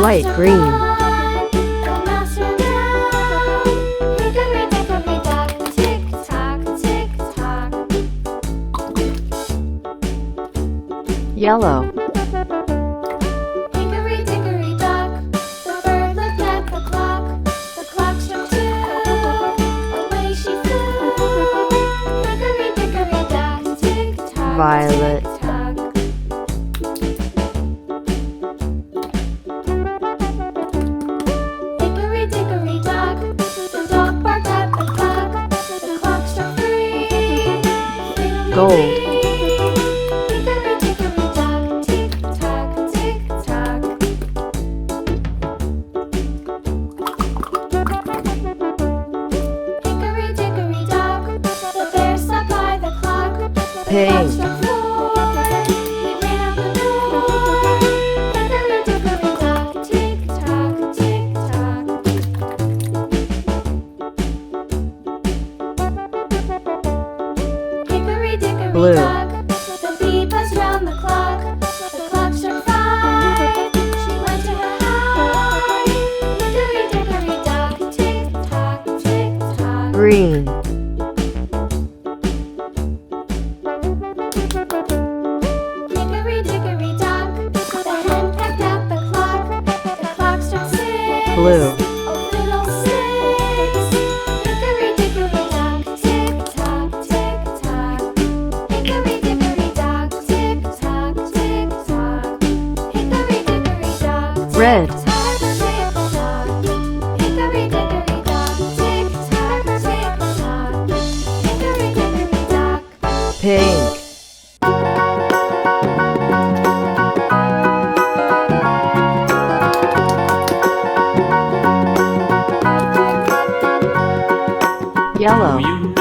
Light green. Yellow. Hickory dickory dock, the bird looked at the clock. The clock struck 2. Away she flew. Hickory dickory dock, tick tock. Violet. Tick tock. Hickory dickory dock, the dog barked at the clock. The clock struck 3. Gold. Pink. Blue. The bee buzzed round the clock. The clock struck 5. She went to her hive. Hickory dickory dock, tick tock, tick tock. Green. Hickory dickory dock, the hen pecked at the clock. The clock struck 6. Blue. Oh, little 6. Hickory dickory dock, tick tock, tick tock. Hickory dickory dock, tick tock, tick tock. Hickory dickory dock, Red. tick tock, tick tock. Hickory dickory dock, tick tock, tick tock. Hickory dickory dock. Pink. Yellow.